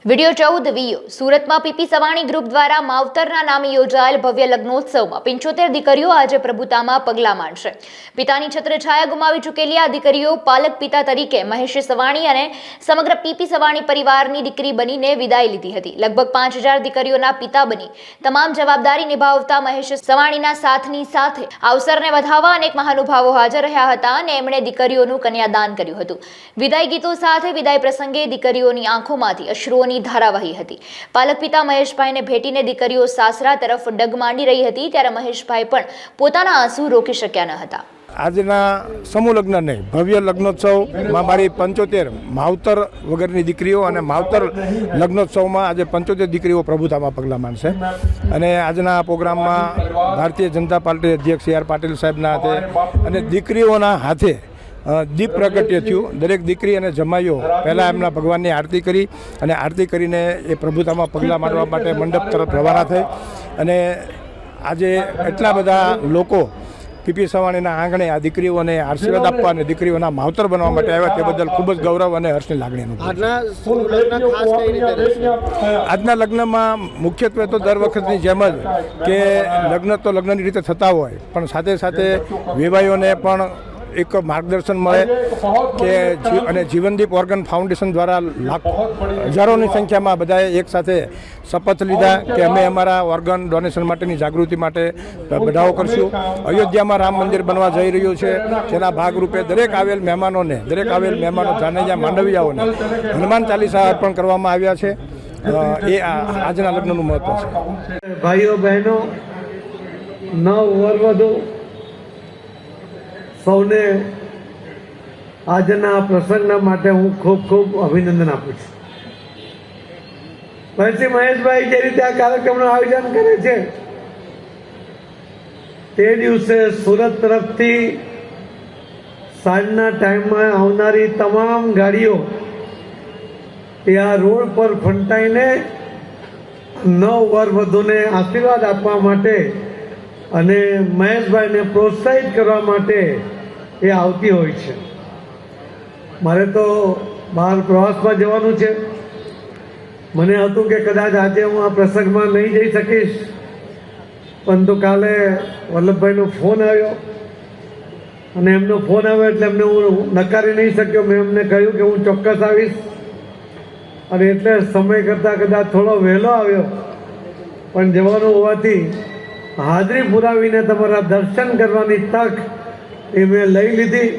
Video 14 સુરતમાં PP Savani group દ્વારા માવતરના નામે યોજાયેલ ભવ્ય લગ્નોત્સવમાં 75 દીકરીઓ આજે પ્રભુતામાં પગલાં માંડશે। પિતાની છત્રછાયા ગુમાવી ચૂકેલી આ દીકરીઓ પાલક પિતા તરીકે મહેશ સવાણી અને સમગ્ર પીપી સવાણી પરિવારની દીકરી બનીને વિદાય લીધી હતી। લગભગ 5000 દીકરીઓના પિતા બની તમામ જવાબદારી નિભાવતા મહેશ સવાણીના સાથની સાથે અવસરને વધાવવા અનેક મહાનુભાવો હાજર રહ્યા હતા અને એમણે દીકરીઓનું કન્યાદાન કર્યું હતું। વિદાય ગીતો સાથે વિદાય પ્રસંગે દીકરીઓની આંખોમાંથી અશ્રુઓની धारा वही हती। पालक पिता महेशभाई ने भेटीने दीकरीओ सासरा तरफ डग मांडी रही हती त्यारे महेशभाई पण पोताना आंसू रोकी शक्या न हता। આજના સમૂહ લગ્નને ભવ્ય લગ્નોત્સવમાં મારી 75 માવતર વગરની દીકરીઓ અને માવતર લગ્નોત્સવમાં આજે 75 દીકરીઓ પ્રભુતામાં પગલાં માંડશે અને આજના પ્રોગ્રામમાં ભારતીય જનતા પાર્ટી અધ્યક્ષ CR પાટીલ સાહેબના હાથે અને દીકરીઓના હાથે દીપ પ્રગટ્ય થયું। દરેક દીકરી અને જમાઈઓ પહેલાં એમના ભગવાનની આરતી કરી અને આરતી કરીને એ પ્રભુતામાં પગલાં માંડવા માટે મંડપ તરફ રવાના થઈ અને આજે એટલા બધા લોકો પીપી સવાણીના આંગણે આ દીકરીઓને આશીર્વાદ આપવા અને દીકરીઓના માવતર બનવા માટે આવ્યા તે બદલ ખૂબ જ ગૌરવ અને હર્ષની લાગણી અનુભવી। આજના લગ્નમાં મુખ્યત્વે તો દર વખતની જેમ જ કે લગ્ન તો લગ્નની રીતે થતા હોય પણ સાથે સાથે વેવાઈઓને પણ એક માર્ગદર્શન મળે કે અને જીવનદીપ ઓર્ગન ફાઉન્ડેશન દ્વારા હજારોની સંખ્યામાં બધાએ એક સાથે શપથ લીધા કે અમે અમારા ઓર્ગન ડોનેશન માટેની જાગૃતિ માટે બધાઓ કરશું। અયોધ્યામાં રામ મંદિર બનવા જઈ રહ્યું છે તેના ભાગરૂપે દરેક આવેલ મહેમાનો જાનૈયા માંડવિયાઓને હનુમાન ચાલીસા અર્પણ કરવામાં આવ્યા છે। એ આજના લગ્નનું મહત્વ છે। ભાઈઓ બહેનો નવ વરવધુ સૌને આજના પ્રસંગના માટે હું ખૂબ ખૂબ અભિનંદન આપું છું। પછી મહેશભાઈ જે રીતે આ કાર્યક્રમનું આયોજન કરે છે તે દિવસે સુરત તરફથી સાંજના ટાઈમમાં આવનારી તમામ ગાડીઓ ત્યાં રોડ પર ફંટાઈને નવ વરવધુને આશીર્વાદ આપવા માટે અને મહેશભાઈને પ્રોત્સાહિત કરવા માટે એ આવતી હોય છે। મારે તો બહાર પ્રવાસમાં જવાનું છે। મને હતું કે કદાચ આજે હું આ પ્રસંગમાં નહીં જઈ શકીશ પરંતુ કાલે વલ્લભભાઈનો ફોન આવ્યો અને એમનો ફોન આવ્યો એટલે એમને હું નકારી નહીં શક્યો। મેં એમને કહ્યું કે હું ચોક્કસ આવીશ અને એટલે સમય કરતાં કદાચ થોડો વહેલો આવ્યો પણ જવાનું હોવાથી હાજરી પુરાવીને તમારા દર્શન કરવાની તક એ મેં લઈ લીધી।